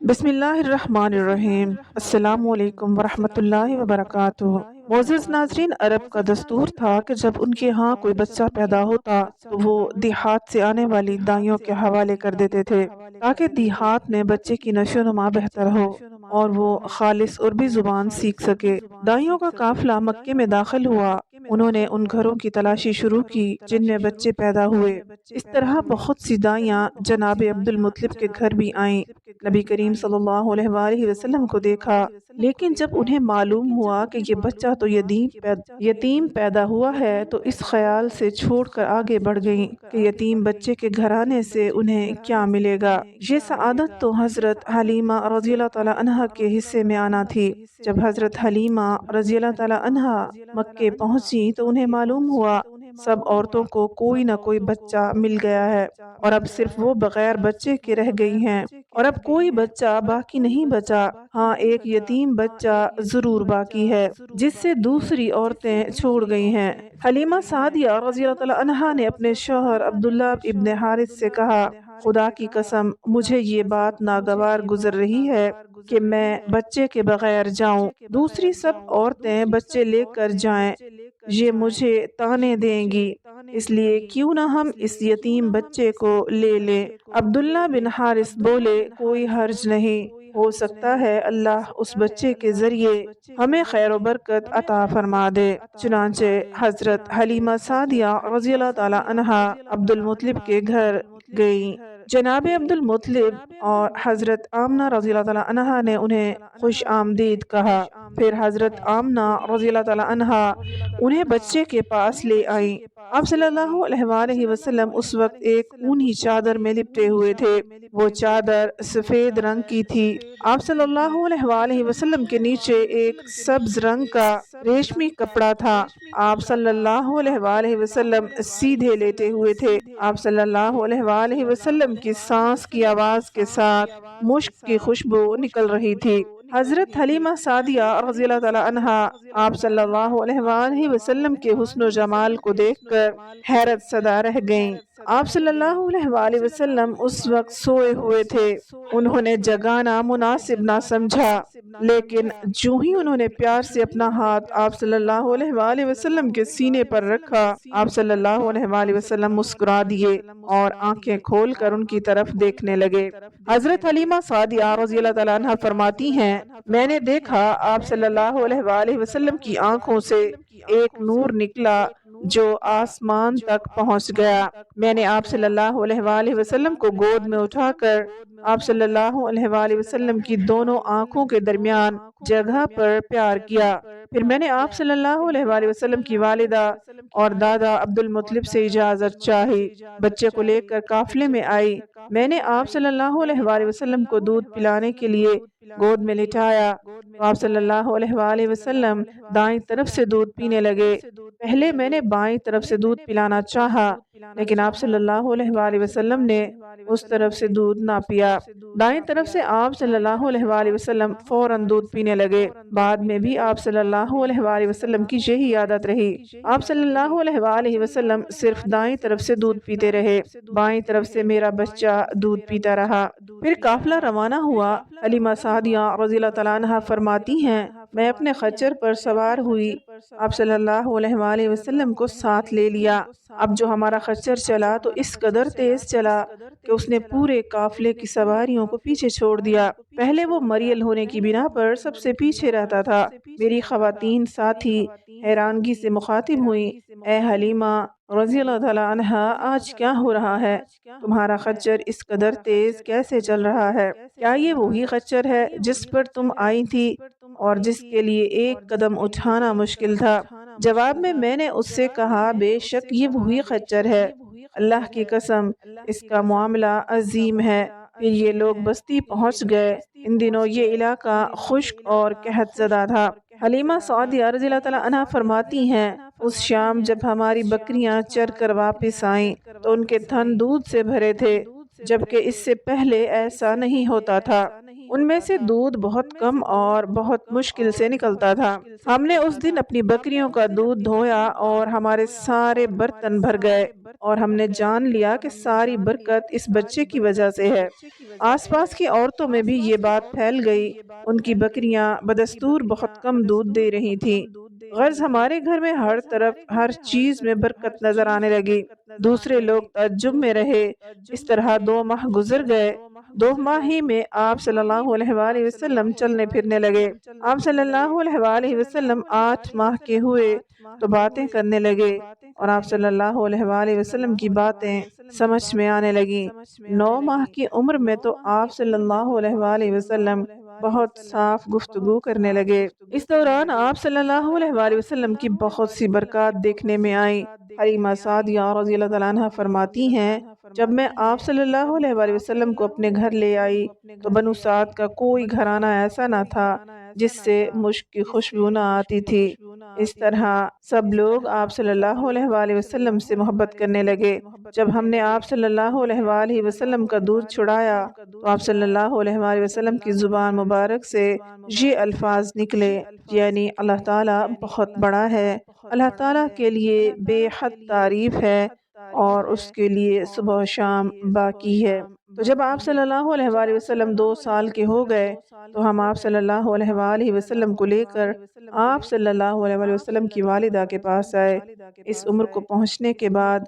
بسم اللہ الرحمن الرحیم۔ السلام علیکم ورحمۃ اللہ وبرکاتہ۔ معزز ناظرین، عرب کا دستور تھا کہ جب ان کے ہاں کوئی بچہ پیدا ہوتا تو وہ دیہات سے آنے والی دائیوں کے حوالے کر دیتے تھے تاکہ دیہات میں بچے کی نشو و نما بہتر ہو اور وہ خالص عربی زبان سیکھ سکے۔ دائیوں کا قافلہ مکے میں داخل ہوا۔ انہوں نے ان گھروں کی تلاشی شروع کی جن میں بچے پیدا ہوئے۔ اس طرح بہت سی دائیاں جناب عبد المطلب کے گھر بھی آئیں۔ نبی کریم صلی اللہ علیہ وآلہ وسلم کو دیکھا، لیکن جب انہیں معلوم ہوا کہ یہ بچہ تو یتیم پیدا ہوا ہے تو اس خیال سے چھوڑ کر آگے بڑھ گئیں کہ یتیم بچے کے گھر آنے سے انہیں کیا ملے گا۔ یہ سعادت تو حضرت حلیمہ رضی اللہ تعالی عنہا کے حصے میں آنا تھی۔ جب حضرت حلیمہ رضی اللہ تعالی عنہا مکے پہنچی تو انہیں معلوم ہوا سب عورتوں کو کوئی نہ کوئی بچہ مل گیا ہے اور اب صرف وہ بغیر بچے کے رہ گئی ہیں، اور اب کوئی بچہ باقی نہیں بچا۔ ہاں، ایک یتیم بچہ ضرور باقی ہے جس سے دوسری عورتیں چھوڑ گئی ہیں۔ حلیمہ سعدیہ رضی اللہ تعالی عنہا نے اپنے شوہر عبداللہ ابن حارث سے کہا، خدا کی قسم مجھے یہ بات ناگوار گزر رہی ہے کہ میں بچے کے بغیر جاؤں، دوسری سب عورتیں بچے لے کر جائیں، یہ مجھے طعنے دیں گی، اس لیے کیوں نہ ہم اس یتیم بچے کو لے لیں۔ عبداللہ بن حارث بولے، کوئی حرج نہیں، ہو سکتا ہے اللہ اس بچے کے ذریعے ہمیں خیر و برکت عطا فرما دے۔ چنانچہ حضرت حلیمہ سعدیہ رضی اللہ تعالی عنہا عبد المطلب کے گھر گئیں۔ جناب عبد المطلب اور حضرت آمنہ رضی اللہ تعالی عنہا نے انہیں خوش آمدید کہا۔ پھر حضرت آمنہ رضی اللہ تعالی عنہا انہیں بچے کے پاس لے آئیں۔ آپ صلی اللہ علیہ وآلہ وسلم اس وقت ایک اونی چادر میں لپٹے ہوئے تھے۔ وہ چادر سفید رنگ کی تھی۔ آپ صلی اللہ علیہ وآلہ وسلم کے نیچے ایک سبز رنگ کا ریشمی کپڑا تھا۔ آپ صلی اللہ علیہ وآلہ وسلم سیدھے لیٹے ہوئے تھے۔ آپ صلی اللہ علیہ وآلہ وسلم کی سانس کی آواز کے ساتھ مشک کی خوشبو نکل رہی تھی۔ حضرت حلیمہ سعدیہ رضی اللہ تعالی عنہا آپ صلی اللہ علیہ وآلہ وسلم کے حسن و جمال کو دیکھ کر حیرت زدہ رہ گئیں۔ آپ صلی اللہ علیہ وآلہ وسلم اس وقت سوئے ہوئے تھے۔ انہوں نے جگانا مناسب نہ سمجھا، لیکن جو ہی انہوں نے پیار سے اپنا ہاتھ آپ صلی اللہ علیہ وآلہ وسلم کے سینے پر رکھا، آپ صلی اللہ علیہ وآلہ وسلم مسکرا دیے اور آنکھیں کھول کر ان کی طرف دیکھنے لگے۔ حضرت حلیمہ سعدیہ رضی اللہ تعالیٰ عنہ فرماتی ہیں، میں نے دیکھا آپ صلی اللہ علیہ وآلہ وسلم کی آنکھوں سے ایک نور نکلا جو آسمان تک پہنچ گیا۔ میں نے آپ صلی اللہ علیہ وآلہ وسلم کو گود میں اٹھا کر آپ صلی اللہ علیہ وآلہ وسلم کی دونوں آنکھوں کے درمیان جگہ پر پیار کیا۔ پھر میں نے آپ صلی اللہ علیہ وآلہ وسلم کی والدہ اور دادا عبد المطلب سے اجازت چاہی، بچے کو لے کر قافلے میں آئی۔ میں نے آپ صلی اللہ علیہ وآلہ وسلم کو دودھ پلانے کے لیے گود میں لٹایا تو آپ صلی اللہ علیہ وآلہ وسلم دائیں طرف سے دودھ پینے لگے۔ پہلے میں نے بائیں طرف سے دودھ پلانا چاہا، لیکن آپ صلی اللہ علیہ وآلہ وسلم نے اس طرف سے دودھ نہ پیا۔ دائیں طرف سے آپ صلی اللہ علیہ وآلہ وسلم فوراً دودھ پینے لگے۔ بعد میں بھی آپ صلی اللہ علیہ وآلہ وسلم کی یہی عادت رہی۔ آپ صلی اللہ علیہ وآلہ وسلم صرف دائیں طرف سے دودھ پیتے رہے، بائیں طرف سے میرا بچہ دودھ پیتا رہا۔ پھر قافلہ روانہ ہوا۔ حلیمہ سعدیہ رضی اللہ تعالیٰ عنہ فرماتی ہیں، میں اپنے خچر پر سوار ہوئی، آپ صلی اللہ علیہ وآلہ وسلم کو ساتھ لے لیا۔ اب جو ہمارا خچر چلا تو اس قدر تیز چلا کہ اس نے پورے قافلے کی سواریوں کو پیچھے چھوڑ دیا۔ پہلے وہ مریل ہونے کی بنا پر سب سے پیچھے رہتا تھا۔ میری خواتین ساتھی حیرانگی سے مخاطب ہوئیں، اے حلیمہ رضی اللہ تعالیٰ عنہ، آج کیا ہو رہا ہے؟ تمہارا خچر اس قدر تیز کیسے چل رہا ہے؟ کیا یہ وہی خچر ہے جس پر تم آئی تھی اور جس کے لیے ایک قدم اٹھانا مشکل تھا؟ جواب میں نے اس سے کہا، بے شک یہ وہی خچر ہے، اللہ کی قسم اس کا معاملہ عظیم ہے۔ پھر یہ لوگ بستی پہنچ گئے۔ ان دنوں یہ علاقہ خشک اور قحط زدہ تھا۔ حلیمہ سعدیہ رضی اللہ تعالیٰ عنہ فرماتی ہیں، اس شام جب ہماری بکریاں چر کر واپس آئیں تو ان کے تھن دودھ سے بھرے تھے، جبکہ اس سے پہلے ایسا نہیں ہوتا تھا۔ ان میں سے دودھ بہت کم اور بہت مشکل سے نکلتا تھا۔ ہم نے اس دن اپنی بکریوں کا دودھ دھویا اور ہمارے سارے برتن بھر گئے، اور ہم نے جان لیا کہ ساری برکت اس بچے کی وجہ سے ہے۔ آس پاس کی عورتوں میں بھی یہ بات پھیل گئی۔ ان کی بکریاں بدستور بہت کم دودھ دے رہی تھیں۔ غرض ہمارے گھر میں ہر طرف ہر چیز میں برکت نظر آنے لگی۔ دوسرے لوگ تعجب میں رہے۔ اس طرح 2 ماہ گزر گئے۔ 2 ماہ ہی میں آپ صلی اللہ علیہ وآلہ وسلم چلنے پھرنے لگے۔ آپ صلی اللہ علیہ وآلہ وسلم 8 ماہ کے ہوئے تو باتیں کرنے لگے، اور آپ صلی اللہ علیہ وآلہ وسلم کی باتیں سمجھ میں آنے لگیں۔ 9 ماہ کی عمر میں تو آپ صلی اللہ علیہ وآلہ وسلم بہت صاف گفتگو کرنے لگے۔ اس دوران آپ صلی اللہ علیہ وآلہ وسلم کی بہت سی برکات دیکھنے میں آئیں۔ حلیمہ سعدیہ رضی اللہ تعالیٰ عنہ فرماتی ہیں، جب میں آپ صلی اللہ علیہ وآلہ وسلم کو اپنے گھر لے آئی تو بنو سعد کا کوئی گھرانہ ایسا نہ تھا جس سے مشک کی خوشبو نہ آتی تھی۔ اس طرح سب لوگ آپ صلی اللہ علیہ وآلہ وسلم سے محبت کرنے لگے۔ جب ہم نے آپ صلی اللہ علیہ وآلہ وسلم کا دودھ چھڑایا تو آپ صلی اللہ علیہ وآلہ وسلم کی زبان مبارک سے یہ الفاظ نکلے، یعنی اللہ تعالیٰ بہت بڑا ہے، اللہ تعالیٰ کے لیے بے حد تعریف ہے، اور اس کے لیے صبح و شام باقی ہے۔ تو جب آپ صلی اللہ علیہ وآلہ وسلم 2 سال کے ہو گئے تو ہم آپ صلی اللہ علیہ وآلہ وسلم کو لے کر آپ صلی اللہ علیہ وآلہ وسلم کی والدہ کے پاس آئے۔ اس عمر کو پہنچنے کے بعد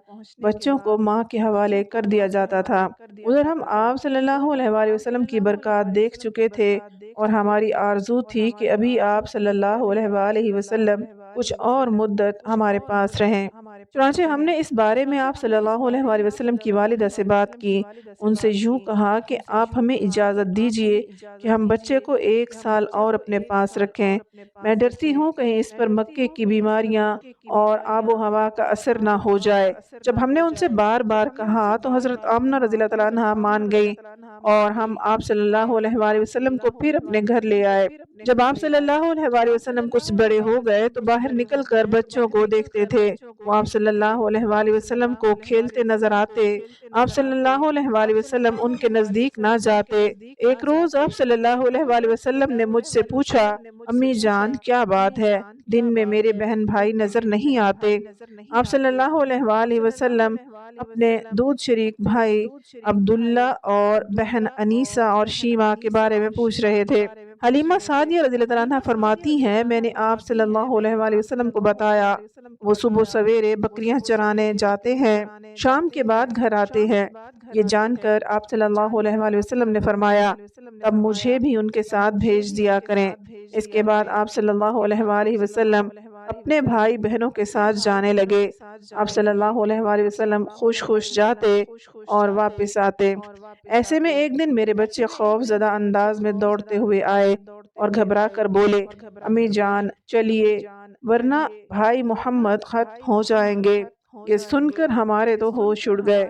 بچوں کو ماں کے حوالے کر دیا جاتا تھا۔ ادھر ہم آپ صلی اللہ علیہ وآلہ وسلم کی برکات دیکھ چکے تھے، اور ہماری آرزو تھی کہ ابھی آپ صلی اللہ علیہ وآلہ وسلم کچھ اور مدت ہمارے پاس رہیں۔ چنانچہ ہم نے اس بارے میں آپ صلی اللہ علیہ وآلہ وسلم کی والدہ سے بات کی۔ ان سے یوں کہا کہ آپ ہمیں اجازت دیجئے کہ ہم بچے کو 1 سال اور اپنے پاس رکھیں۔ میں ڈرتی ہوں کہیں اس پر مکے کی بیماریاں اور آب و ہوا کا اثر نہ ہو جائے۔ جب ہم نے ان سے بار بار کہا تو حضرت آمنہ رضی اللہ تعالیٰ عنہا مان گئی، اور ہم آپ صلی اللہ علیہ وآلہ وسلم کو پھر اپنے گھر لے آئے۔ جب آپ صلی اللہ علیہ وآلہ وسلم کچھ بڑے ہو گئے تو باہر نکل کر بچوں کو دیکھتے تھے۔ وہ آپ صلی اللہ علیہ وآلہ وسلم کو کھیلتے نظر آتے۔ آپ صلی اللہ علیہ وآلہ وسلم ان کے نزدیک نہ جاتے۔ ایک روز آپ صلی اللہ علیہ وآلہ وسلم نے مجھ سے پوچھا، امی جان کیا بات ہے، دن میں میرے بہن بھائی نظر نہیں آتے؟ آپ صلی اللہ علیہ وآلہ وسلم اپنے دودھ شریک بھائی عبداللہ اور بہن انیسہ اور شیمہ کے بارے میں پوچھ رہے تھے۔ حلیمہ سعدیہ رضی اللہ تعالیٰ عنہ فرماتی ہیں، میں نے آپ صلی اللہ علیہ وآلہ وسلم کو بتایا۔ وہ صبح سویرے بکریاں چرانے جاتے ہیں، شام کے بعد گھر آتے ہیں۔ یہ جان کر آپ صلی اللہ علیہ وآلہ وسلم نے فرمایا، اب مجھے بھی ان کے ساتھ بھیج دیا کریں۔ اس کے بعد آپ صلی اللہ علیہ وآلہ وسلم اپنے بھائی بہنوں کے ساتھ جانے لگے۔ آپ صلی اللہ علیہ وآلہ وسلم خوش خوش جاتے اور واپس آتے۔ ایسے میں ایک دن میرے بچے خوف زدہ انداز میں دوڑتے ہوئے آئے اور گھبرا کر بولے، امی جان چلیے ورنہ بھائی محمد ختم ہو جائیں گے۔ یہ سن کر ہمارے تو ہوش اڑ گئے۔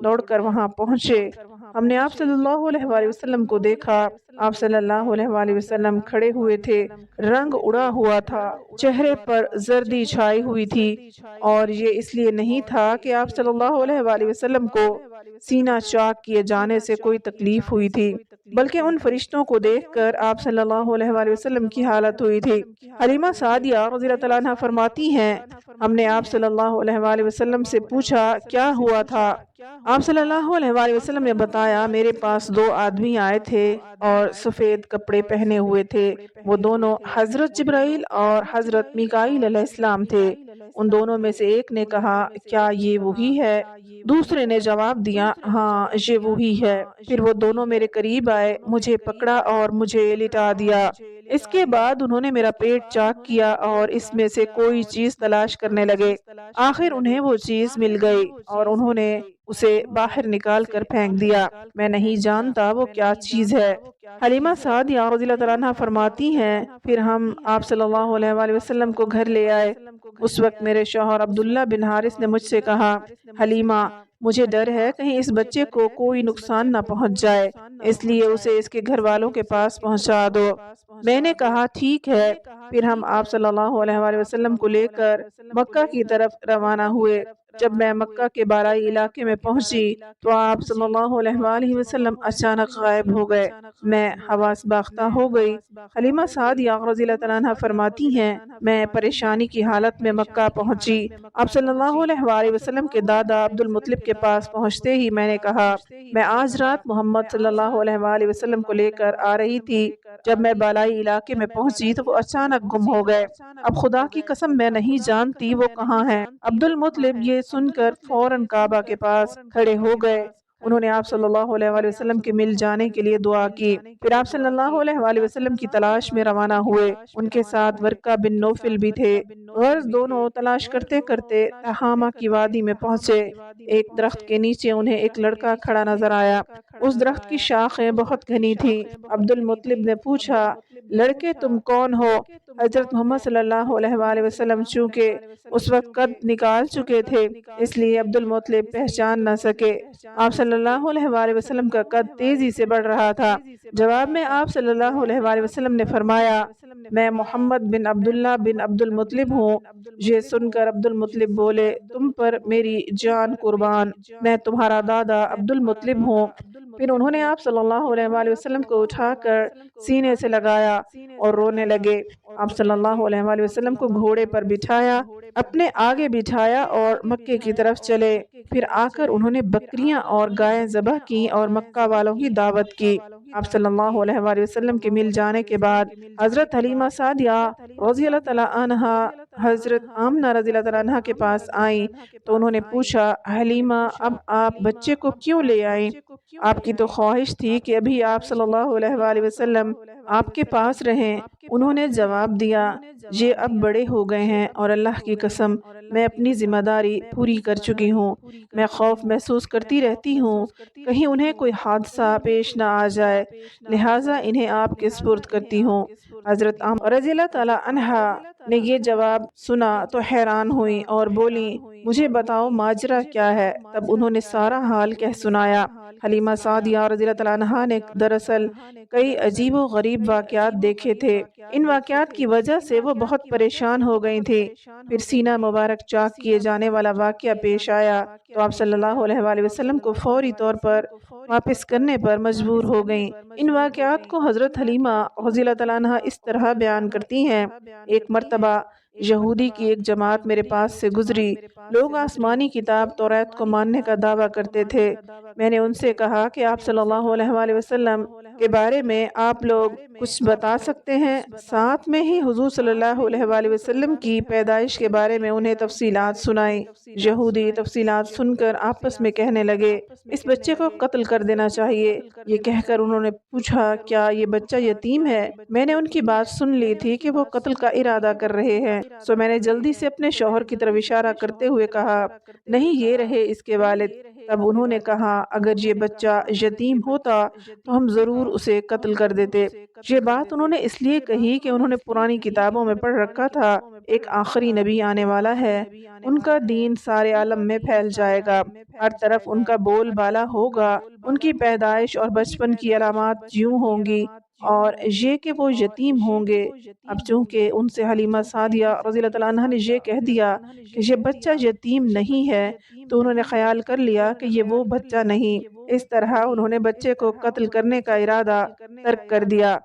دوڑ کر وہاں پہنچے، ہم نے آپ صلی اللہ علیہ وآلہ وسلم کو دیکھا۔ آپ صلی اللہ علیہ وآلہ وسلم کھڑے ہوئے تھے، رنگ اڑا ہوا تھا، چہرے پر زردی چھائی ہوئی تھی، اور یہ اس لیے نہیں تھا کہ آپ صلی اللہ علیہ وآلہ وسلم کو سینہ چاک کیے جانے سے کوئی تکلیف ہوئی تھی، بلکہ ان فرشتوں کو دیکھ کر آپ صلی اللہ علیہ وآلہ وسلم کی حالت ہوئی تھی۔ حلیمہ سعدیہ رضی اللہ تعالیٰ عنہ فرماتی ہیں، ہم نے آپ صلی اللہ علیہ وآلہ وسلم سے پوچھا کیا ہوا تھا؟ آپ صلی اللہ علیہ وآلہ وسلم نے بتایا، میرے پاس 2 آدمی آئے تھے اور سفید کپڑے پہنے ہوئے تھے۔ وہ دونوں حضرت جبرائیل اور حضرت میکائیل علیہ السلام تھے۔ ان دونوں میں سے ایک نے کہا، کیا یہ وہی ہے؟ دوسرے نے جواب دیا، ہاں یہ وہی ہے۔ پھر وہ دونوں میرے قریب آئے، مجھے پکڑا اور مجھے لٹا دیا۔ اس کے بعد انہوں نے میرا پیٹ چاک کیا اور اس میں سے کوئی چیز تلاش کرنے لگے۔ آخر انہیں وہ چیز مل گئی اور انہوں نے اسے باہر نکال کر پھینک دیا۔ میں نہیں جانتا وہ کیا چیز ہے۔ حلیمہ سعدیہ رضی اللہ تعالیٰ عنہ فرماتی ہیں، پھر ہم آپ صلی اللہ علیہ وآلہ وسلم کو گھر لے آئے۔ اس وقت میرے شوہر عبداللہ بن حارث نے مجھ سے کہا، حلیمہ مجھے ڈر ہے کہیں اس بچے کو کوئی نقصان نہ پہنچ جائے، اس لیے اسے اس کے گھر والوں کے پاس پہنچا دو۔ میں نے کہا ٹھیک ہے۔ پھر ہم آپ صلی اللہ علیہ وآلہ وسلم کو لے کر مکہ کی طرف روانہ ہوئے۔ جب میں مکہ کے بالائی علاقے میں پہنچی تو آپ صلی اللہ علیہ وآلہ وسلم اچانک غائب ہو گئے۔ میں حواس باختہ ہو گئی۔ حلیمہ سعدیہ رضی اللہ تعالیٰ عنہ فرماتی ہیں، میں پریشانی کی حالت میں مکہ پہنچی۔ آپ صلی اللہ علیہ وآلہ وسلم کے دادا عبد المطلب کے پاس پہنچتے ہی میں نے کہا، میں آج رات محمد صلی اللہ علیہ وآلہ وسلم کو لے کر آ رہی تھی۔ جب میں بالائی علاقے میں پہنچی تو وہ اچانک گم ہو گئے۔ اب خدا کی قسم میں نہیں جانتی وہ کہاں ہیں۔ عبد المطلب یہ سن کر فوراً کعبہ کے پاس کھڑے ہو گئے۔ انہوں نے آپ صلی اللہ علیہ وآلہ وسلم کے مل جانے کے لیے دعا کی۔ پھر آپ صلی اللہ علیہ وآلہ وسلم کی تلاش میں روانہ ہوئے۔ ان کے ساتھ ورقہ بن نوفل بھی تھے۔ غرض دونوں تلاش کرتے کرتے تہامہ کی وادی میں پہنچے۔ ایک درخت کے نیچے انہیں ایک لڑکا کھڑا نظر آیا۔ اس درخت کی شاخیں بہت گھنی تھیں۔ عبد المطلب نے پوچھا، لڑکے تم کون ہو؟ حضرت محمد صلی اللہ علیہ وآلہ وسلم چونکہ اس وقت قد نکال چکے تھے اس لیے عبد المطلب پہچان نہ سکے۔ آپ صلی اللہ علیہ وآلہ وسلم کا قد تیزی سے بڑھ رہا تھا۔ جواب میں آپ صلی اللہ علیہ وآلہ وسلم نے فرمایا، میں محمد بن عبداللہ بن عبد المطلب ہوں۔ یہ سن کر عبد المطلب بولے، تم پر میری جان قربان، میں تمہارا دادا عبد المطلب ہوں۔ پھر انہوں نے آپ صلی اللہ علیہ وآلہ وسلم کو اٹھا کر سینے سے لگایا اور رونے لگے۔ آپ صلی اللہ علیہ وآلہ وسلم کو گھوڑے پر بٹھایا، اپنے آگے بٹھایا اور مکے کی طرف چلے۔ پھر آ کر انہوں نے بکریاں اور گائیں ذبح کی اور مکہ والوں کی دعوت کی۔ آپ صلی اللہ علیہ وآلہ وسلم کے مل جانے کے بعد حضرت حلیمہ سعدیہ رضی اللہ تعالیٰ عنہا حضرت آمنہ رضی اللہ تعالیٰ عنہا کے پاس آئیں تو انہوں نے پوچھا، حلیمہ اب آپ بچے کو کیوں لے آئیں؟ آپ کی تو خواہش تھی کہ ابھی آپ صلی اللہ علیہ وآلہ وسلم آپ کے پاس رہیں۔ انہوں نے جواب دیا، یہ اب بڑے ہو گئے ہیں اور اللہ کی قسم میں اپنی ذمہ داری پوری کر چکی ہوں۔ میں خوف محسوس کرتی رہتی ہوں کہیں انہیں کوئی حادثہ پیش نہ آ جائے، لہٰذا انہیں آپ کے سپرد کرتی ہوں۔ حضرت رضی اللہ تعالیٰ عنہا نے یہ جواب سنا تو حیران ہوئی اور بولی، مجھے بتاؤ ماجرا کیا ہے؟ تب انہوں نے سارا حال کہہ سنایا۔ حلیمہ سعدیہ رضی اللہ تعالیٰ عنہا نے دراصل کئی عجیب و غریب واقعات دیکھے تھے۔ ان واقعات کی وجہ سے وہ بہت پریشان ہو گئی تھی۔ پھر سینہ مبارک چاک کیے جانے والا واقعہ پیش آیا تو آپ صلی اللہ علیہ وآلہ وسلم کو فوری طور پر واپس کرنے پر مجبور ہو گئیں۔ ان واقعات کو حضرت حلیمہ رضی اللہ تعالیٰ عنہا اس طرح بیان کرتی ہیں، ایک مرتبہ یہودی کی ایک جماعت میرے پاس سے گزری۔ لوگ آسمانی کتاب توریت کو ماننے کا دعویٰ کرتے تھے۔ میں نے ان سے کہا کہ آپ صلی اللہ علیہ وآلہ وسلم کے بارے میں آپ لوگ کچھ بتا سکتے ہیں؟ ساتھ میں ہی حضور صلی اللہ علیہ وآلہ وسلم کی پیدائش کے بارے میں انہیں تفصیلات سنائیں۔ یہودی تفصیلات سن کر آپس میں کہنے لگے، اس بچے کو قتل کر دینا چاہیے۔ یہ کہہ کر انہوں نے پوچھا، کیا یہ بچہ یتیم ہے؟ میں نے ان کی بات سن لی تھی کہ وہ قتل کا ارادہ کر رہے ہیں، سو میں نے جلدی سے اپنے شوہر کی طرف اشارہ کرتے ہوئے کہا، نہیں یہ رہے اس کے والد۔ تب انہوں نے کہا، اگر یہ بچہ یتیم ہوتا تو ہم ضرور اسے قتل کر دیتے۔ یہ بات انہوں نے اس لیے کہی کہ انہوں نے پرانی کتابوں میں پڑھ رکھا تھا، ایک آخری نبی آنے والا ہے، ان کا دین سارے عالم میں پھیل جائے گا، ہر طرف ان کا بول بالا ہوگا، ان کی پیدائش اور بچپن کی علامات یوں ہوں گی اور یہ کہ وہ یتیم ہوں گے۔ اب چونکہ ان سے حلیمہ سعدیہ رضی اللہ تعالیٰ عنہ نے یہ کہہ دیا کہ یہ بچہ یتیم نہیں ہے تو انہوں نے خیال کر لیا کہ یہ وہ بچہ نہیں۔ اس طرح انہوں نے بچے کو قتل کرنے کا ارادہ ترک کر دیا۔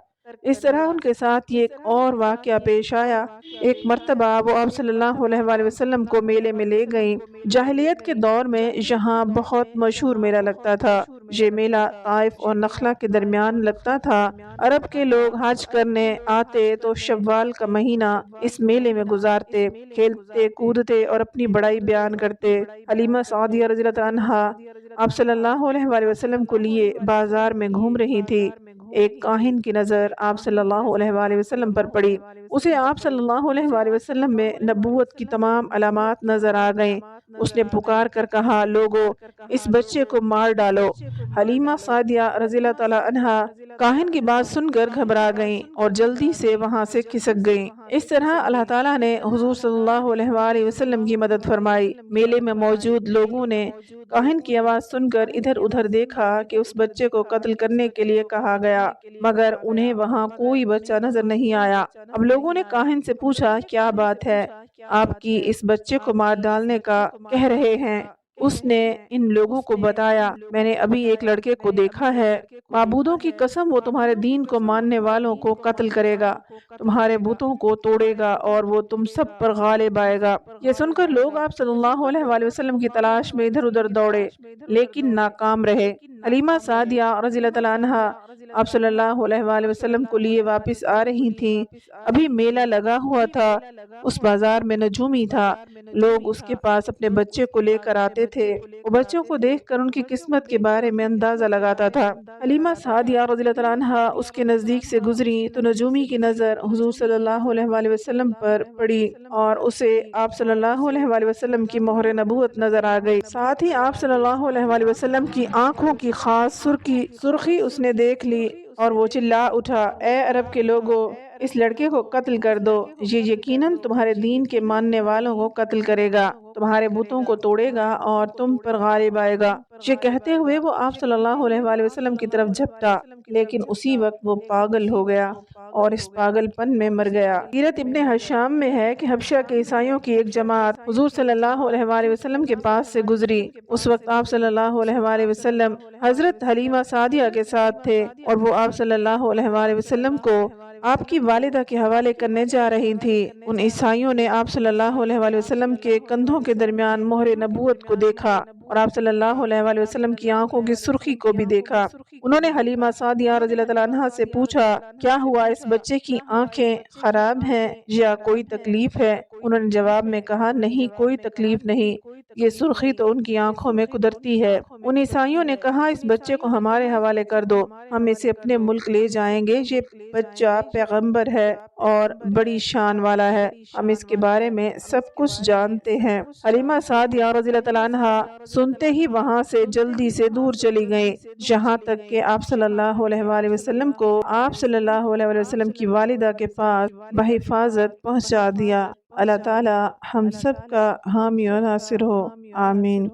اس طرح ان کے ساتھ یہ ایک اور واقعہ پیش آیا۔ ایک مرتبہ وہ آپ صلی اللہ علیہ وآلہ وسلم کو میلے میں لے گئیں۔ جاہلیت کے دور میں یہاں بہت مشہور میلہ لگتا تھا۔ یہ میلہ طائف اور نخلا کے درمیان لگتا تھا۔ عرب کے لوگ حج کرنے آتے تو شوال کا مہینہ اس میلے میں گزارتے، کھیلتے کودتے اور اپنی بڑائی بیان کرتے۔ حلیمہ سعدیہ رضی اللہ عنہا آپ صلی اللہ علیہ وآلہ وسلم کو لیے بازار میں گھوم رہی تھی۔ ایک کاہن کی نظر آپ صلی اللہ علیہ وآلہ وسلم پر پڑی۔ اسے آپ صلی اللہ علیہ وآلہ وسلم میں نبوت کی تمام علامات نظر آ گئیں۔ اس نے پکار کر کہا، لوگو اس بچے کو مار ڈالو۔ حلیمہ سعدیہ رضی اللہ تعالیٰ عنہا کاہن کی بات سن کر گھبرا گئیں اور جلدی سے وہاں سے کھسک گئیں۔ اس طرح اللہ تعالیٰ نے حضور صلی اللہ علیہ وآلہ وسلم کی مدد فرمائی۔ میلے میں موجود لوگوں نے کاہن کی آواز سن کر ادھر ادھر دیکھا کہ اس بچے کو قتل کرنے کے لیے کہا گیا، مگر انہیں وہاں کوئی بچہ نظر نہیں آیا۔ اب لوگوں نے کاہن سے پوچھا، کیا بات ہے؟ آپ کی اس بچے کو مار ڈالنے کا کہہ رہے ہیں۔ اس نے ان لوگوں کو بتایا، میں نے ابھی ایک لڑکے کو دیکھا ہے، معبودوں کی قسم وہ تمہارے دین کو ماننے والوں کو قتل کرے گا، تمہارے بتوں کو توڑے گا اور وہ تم سب پر غالب آئے گا۔ یہ سن کر لوگ آپ صلی اللہ علیہ وآلہ وسلم کی تلاش میں ادھر ادھر دوڑے، لیکن ناکام رہے۔ حلیمہ سعدیہ رضی اللہ عنہا آپ صلی اللہ علیہ وآلہ وسلم کو لیے واپس آ رہی تھیں۔ ابھی میلہ لگا ہوا تھا، اس بازار میں نجومی تھا، لوگ اس کے پاس اپنے بچے کو لے کر آتے تھے، وہ بچوں کو دیکھ کر ان کی قسمت کے بارے میں اندازہ لگاتا تھا۔ حلیمہ سعدیہ رضی اللہ عنہا اس کے نزدیک سے گزری تو نجومی کی نظر حضور صلی اللہ علیہ وآلہ وسلم پر پڑی اور اسے آپ صلی اللہ علیہ وآلہ وسلم کی مہر نبوت نظر آ گئی۔ ساتھ ہی آپ صلی اللہ علیہ وآلہ وسلم کی آنکھوں کی خاص سرخی اس نے دیکھ لی اور وہ چلا اٹھا، اے عرب کے لوگوں، اس لڑکے کو قتل کر دو، یہ یقیناً تمہارے دین کے ماننے والوں کو قتل کرے گا، تمہارے بتوں کو توڑے گا اور تم پر غالب آئے گا۔ یہ کہتے ہوئے وہ آپ صلی اللہ علیہ وآلہ وسلم کی طرف جھپٹا، لیکن اسی وقت وہ پاگل ہو گیا اور اس پاگل پن میں مر گیا۔ سیرت ابن حشام میں ہے کہ حبشہ کے عیسائیوں کی ایک جماعت حضور صلی اللہ علیہ وآلہ وسلم کے پاس سے گزری۔ اس وقت آپ صلی اللہ علیہ وآلہ وسلم حضرت حلیمہ سعدیہ کے ساتھ تھے اور وہ آپ صلی اللہ علیہ وآلہ وسلم کو آپ کی والدہ کے حوالے کرنے جا رہی تھی۔ ان عیسائیوں نے آپ صلی اللہ علیہ وآلہ وسلم کے کندھوں کے درمیان مہر نبوت کو دیکھا اور آپ صلی اللہ علیہ وآلہ وسلم کی آنکھوں کی سرخی کو بھی دیکھا۔ انہوں نے حلیمہ سعدیہ رضی اللہ عنہا سے پوچھا، کیا ہوا، اس بچے کی آنکھیں خراب ہیں یا کوئی تکلیف ہے؟ انہوں نے جواب میں کہا، نہیں، کوئی تکلیف نہیں، یہ سرخی تو ان کی آنکھوں میں قدرتی ہے۔ ان عیسائیوں نے کہا، اس بچے کو ہمارے حوالے کر دو، ہم اسے اپنے ملک لے جائیں گے، یہ بچہ پیغمبر ہے اور بڑی شان والا ہے، ہم اس کے بارے میں سب کچھ جانتے ہیں۔ حلیمہ سعدیہ رضی اللہ عنہا سنتے ہی وہاں سے جلدی سے دور چلی گئیں، جہاں تک کہ آپ صلی اللہ علیہ وآلہ وسلم کو آپ صلی اللہ علیہ وآلہ وسلم کی والدہ کے پاس بحفاظت پہنچا دیا۔ اللہ تعالی ہم سب کا حامی و ناصر ہو، آمین۔